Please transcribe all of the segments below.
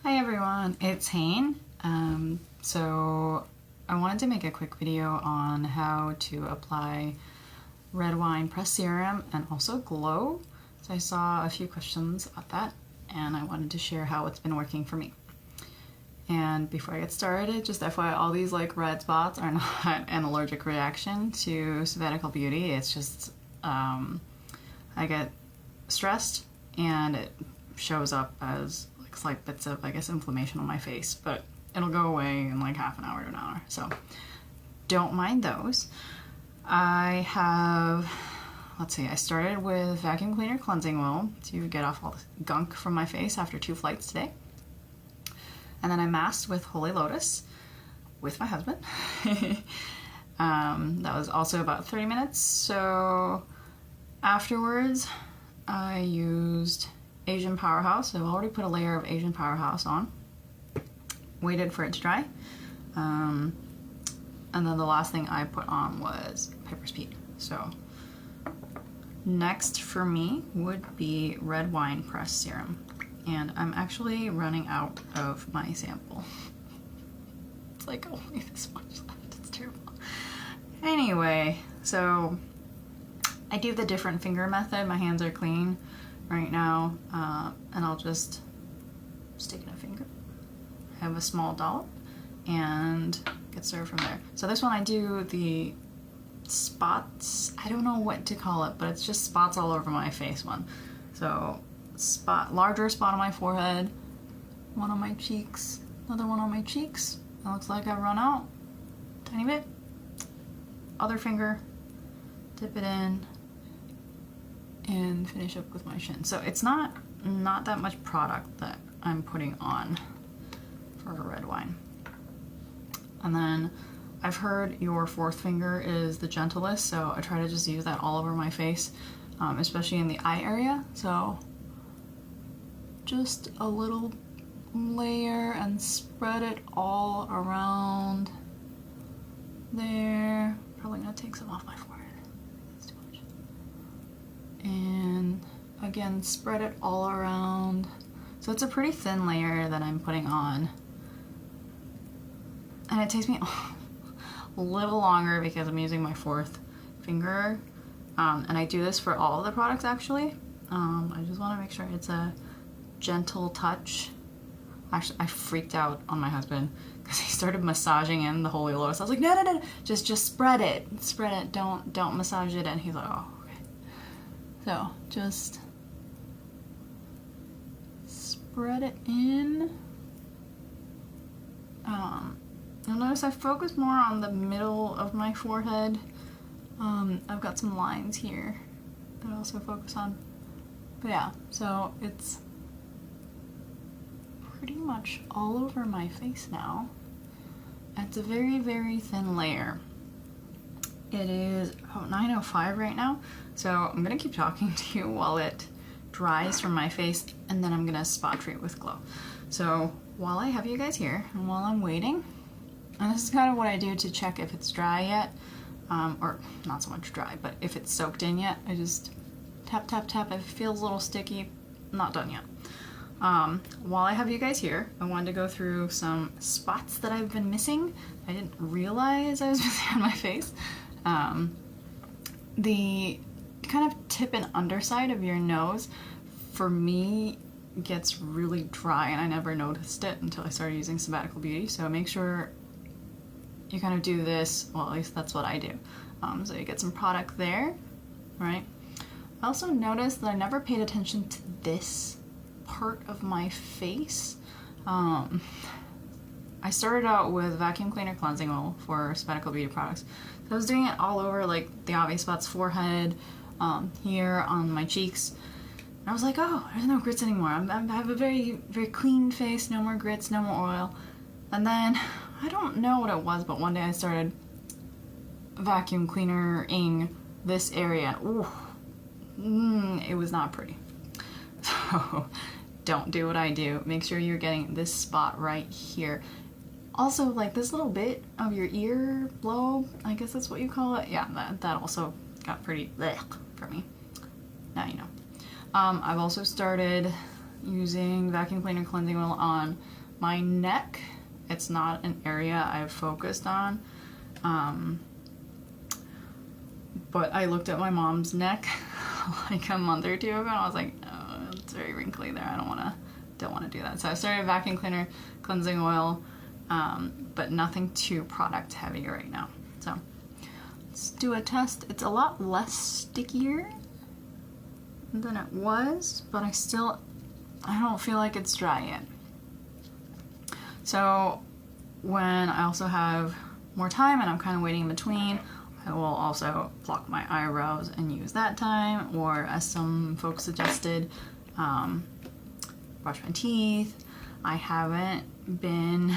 Hi everyone, it's Hayne. So I wanted to make a quick video on how to apply red wine pressed serum and also glow. So I saw a few questions about that and I wanted to share how it's been working for me. And before I get started, just FYI, all these like red spots are not an allergic reaction to Sabbatical Beauty. It's just I get stressed and it shows up as like slight bits of, I guess, inflammation on my face, but it'll go away in like half an hour to an hour. So don't mind those. I have, let's see, I started with vacuum cleaner cleansing oil to get off all the gunk from my face after 2 flights today. And then I masked with Holy Lotus with my husband. That was also about 30 minutes. So afterwards, I used Asian Powerhouse. I've already put a layer of Asian Powerhouse on. Waited for it to dry. And then the last thing I put on was Piper's Peat. So next for me would be red wine pressed serum. And I'm actually running out of my sample. It's like only this much left. It's terrible. Anyway, so I do the different finger method. My hands are clean right now, and I'll just stick in a finger. I have a small dollop and get started from there. So this one I do the spots. I don't know what to call it, but it's just spots all over my face one. So larger spot on my forehead, one on my cheeks, another one on my cheeks. It looks like I've run out, tiny bit. Other finger, dip it in, and finish up with my shin. So it's not that much product that I'm putting on for a red wine. And then I've heard your fourth finger is the gentlest, so I try to just use that all over my face, especially in the eye area. So just a little layer and spread it all around there. Probably gonna take some off my forehead. That's too much. And again, spread it all around. So it's a pretty thin layer that I'm putting on. And it takes me a little longer because I'm using my fourth finger. And I do this for all of the products actually. I just wanna make sure it's a gentle touch. Actually, I freaked out on my husband because he started massaging in the Holy Lotus. I was like, no, just spread it, don't massage it. And he's like, oh, okay. So just spread it in. You'll notice I focus more on the middle of my forehead. I've got some lines here that I also focus on. But yeah, so it's pretty much all over my face now. It's a very, very thin layer. It is 9:05 right now, so I'm gonna keep talking to you while it dries from my face, and then I'm gonna spot treat with glow. So while I have you guys here, and while I'm waiting, and this is kind of what I do to check if it's dry yet, or not so much dry, but if it's soaked in yet, I just tap, tap, tap. If it feels a little sticky, not done yet. While I have you guys here, I wanted to go through some spots that I've been missing. I didn't realize I was missing on my face. The kind of tip and underside of your nose, for me, gets really dry, and I never noticed it until I started using Sabbatical Beauty. So make sure you kind of do this, well, at least that's what I do. So you get some product there, right? I also noticed that I never paid attention to this part of my face. I started out with vacuum cleaner cleansing oil for Sabbatical Beauty products. So I was doing it all over, like the obvious spots, forehead, here on my cheeks. And I was like, oh, there's no grits anymore. I have a very, very clean face, no more grits, no more oil. And then, I don't know what it was, but one day I started vacuum cleaner-ing this area. Ooh, it was not pretty. So don't do what I do. Make sure you're getting this spot right here. Also, like this little bit of your ear lobe, I guess that's what you call it. Yeah, that also got pretty blech for me. Now you know. I've also started using vacuum cleaner cleansing oil on my neck. It's not an area I've focused on. But I looked at my mom's neck like a month or two ago and I was like, oh, it's very wrinkly there. I don't want to do that. So I started vacuum cleaner cleansing oil, but nothing too product heavy right now. So let's do a test. It's a lot less stickier than it was, but I don't feel like it's dry yet. So when I also have more time and I'm kind of waiting in between, I will also pluck my eyebrows and use that time, or as some folks suggested, brush my teeth. I haven't been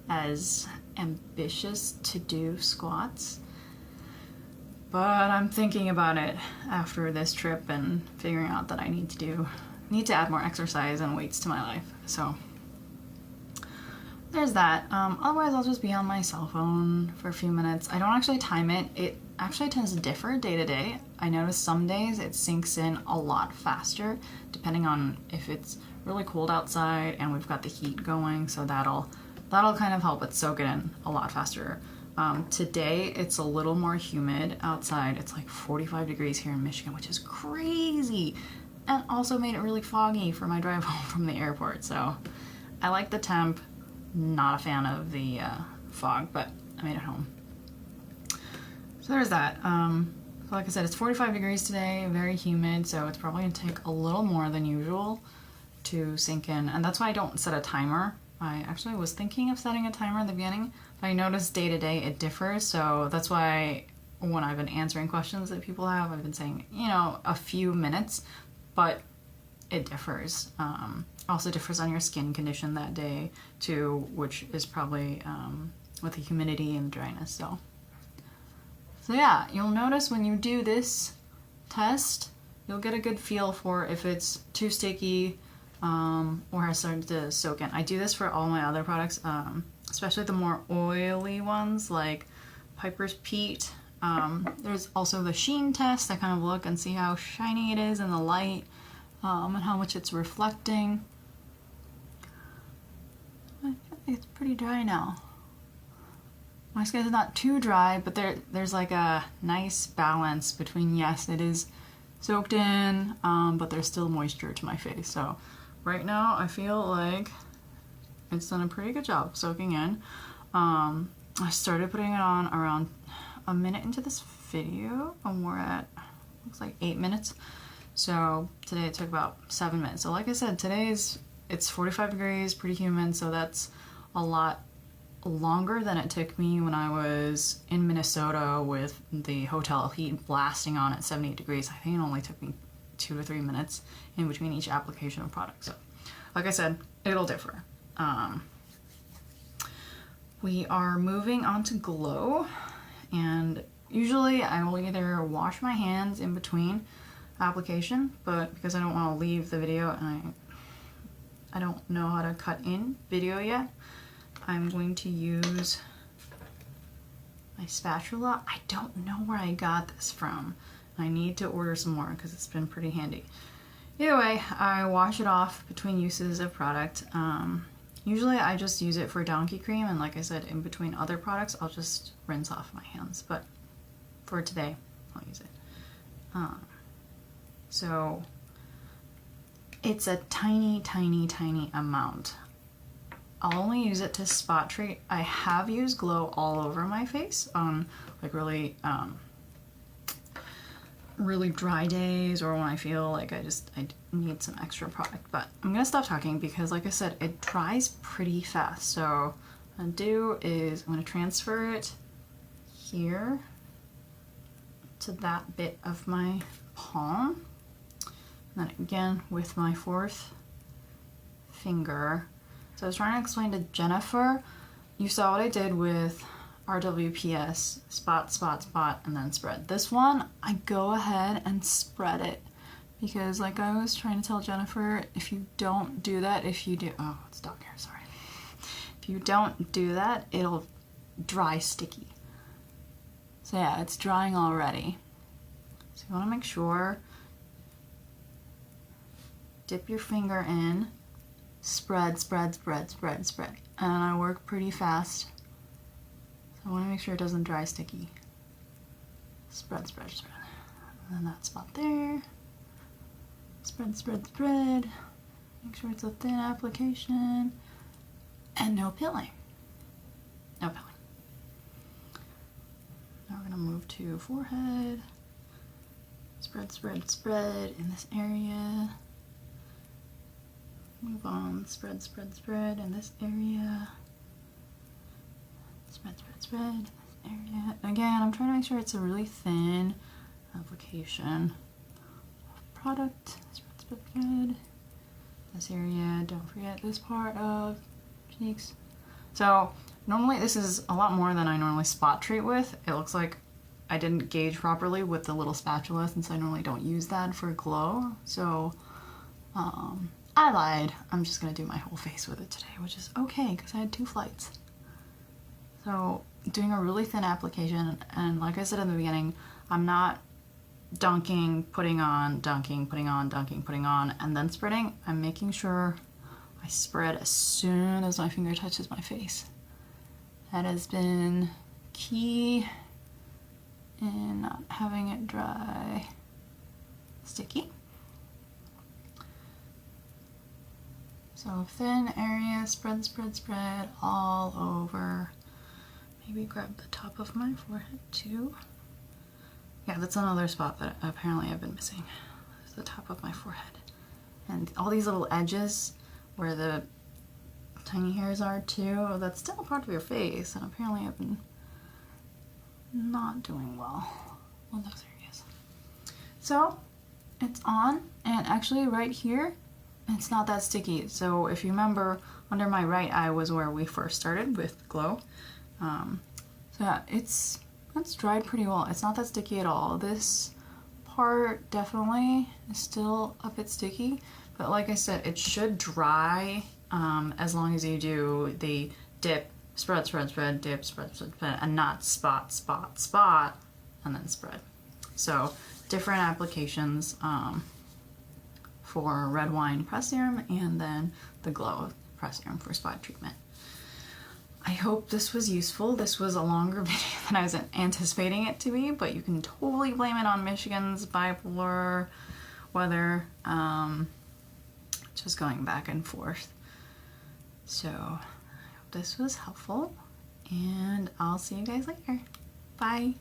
as ambitious to do squats, but I'm thinking about it after this trip and figuring out that I need to add more exercise and weights to my life. So there's that. Otherwise I'll just be on my cell phone for a few minutes. I don't actually time it. It actually tends to differ day to day. I notice some days it sinks in a lot faster depending on if it's really cold outside and we've got the heat going, so that'll kind of help it soak it in a lot faster. Today it's a little more humid outside. It's like 45 degrees here in Michigan, which is crazy, and also made it really foggy for my drive home from the airport. So I like the temp. Not a fan of the fog, but I made it home. So there's that. So like I said, it's 45 degrees today, very humid, so it's probably gonna take a little more than usual to sink in, and that's why I don't set a timer. I actually was thinking of setting a timer in the beginning, but I noticed day to day it differs, so that's why when I've been answering questions that people have, I've been saying, a few minutes, but it differs. Also differs on your skin condition that day too, which is probably with the humidity and dryness. So yeah, you'll notice when you do this test, you'll get a good feel for if it's too sticky or has started to soak in. I do this for all my other products, especially the more oily ones like Piper's Peat. There's also the Sheen Test. I kind of look and see how shiny it is in the light. And how much it's reflecting. I feel like it's pretty dry now. My skin is not too dry, but there's like a nice balance between, yes, it is soaked in, but there's still moisture to my face. So right now I feel like it's done a pretty good job soaking in. I started putting it on around a minute into this video, and we're at, looks like 8 minutes. So today it took about 7 minutes. So like I said, it's 45 degrees, pretty humid, so that's a lot longer than it took me when I was in Minnesota with the hotel heat blasting on at 78 degrees. I think it only took me 2 to 3 minutes in between each application of product. So like I said, it'll differ. We are moving on to Glow, and usually I will either wash my hands in between application, but because I don't want to leave the video and I don't know how to cut in video yet, I'm going to use my spatula. I don't know where I got this from. I need to order some more because it's been pretty handy. Either way, I wash it off between uses of product. Usually I just use it for donkey cream, and like I said, in between other products I'll just rinse off my hands, but for today I'll use it. So it's a tiny, tiny, tiny amount. I'll only use it to spot treat. I have used Glow all over my face on like really dry days, or when I feel like I need some extra product. But I'm gonna stop talking because like I said, it dries pretty fast. So what I'm gonna do is I'm gonna transfer it here to that bit of my palm. And then again with my fourth finger. So I was trying to explain to Jennifer, you saw what I did with RWPS, spot, spot, spot, and then spread. This one, I go ahead and spread it because like I was trying to tell Jennifer, if you don't do that, oh, it's dog hair, sorry. If you don't do that, it'll dry sticky. So yeah, it's drying already. So you wanna make sure dip your finger in, spread, spread, spread, spread, spread. And I work pretty fast. So I want to make sure it doesn't dry sticky. Spread, spread, spread. And then that spot there. Spread, spread, spread. Make sure it's a thin application. And no pilling. No pilling. Now we're going to move to forehead. Spread, spread, spread in this area. Move on, spread, spread, spread in this area. Spread, spread, spread in this area. Again, I'm trying to make sure it's a really thin application of product. Spread, spread, spread. This area, don't forget this part of cheeks. So normally this is a lot more than I normally spot treat with. It looks like I didn't gauge properly with the little spatula since I normally don't use that for glow. So I lied. I'm just gonna do my whole face with it today, which is okay because I had 2 flights. So doing a really thin application, and like I said in the beginning, I'm not dunking, putting on, dunking, putting on, dunking, putting on, and then spreading. I'm making sure I spread as soon as my finger touches my face. That has been key in not having it dry sticky. So thin area, spread, spread, spread all over. Maybe grab the top of my forehead too. Yeah, that's another spot that apparently I've been missing. It's the top of my forehead. And all these little edges where the tiny hairs are too, that's still a part of your face, and apparently I've been not doing well on those areas. So it's on, and actually right here, it's not that sticky. So if you remember, under my right eye was where we first started with glow. So yeah, it's dried pretty well. It's not that sticky at all. This part definitely is still a bit sticky, but like I said, it should dry as long as you do the dip, spread, spread, spread, dip, spread, spread, spread, and not spot, spot, spot, and then spread. So different applications for red wine press serum, and then the glow press serum for spot treatment. I hope this was useful. This was a longer video than I was anticipating it to be, but you can totally blame it on Michigan's bipolar weather, just going back and forth. So I hope this was helpful, and I'll see you guys later. Bye.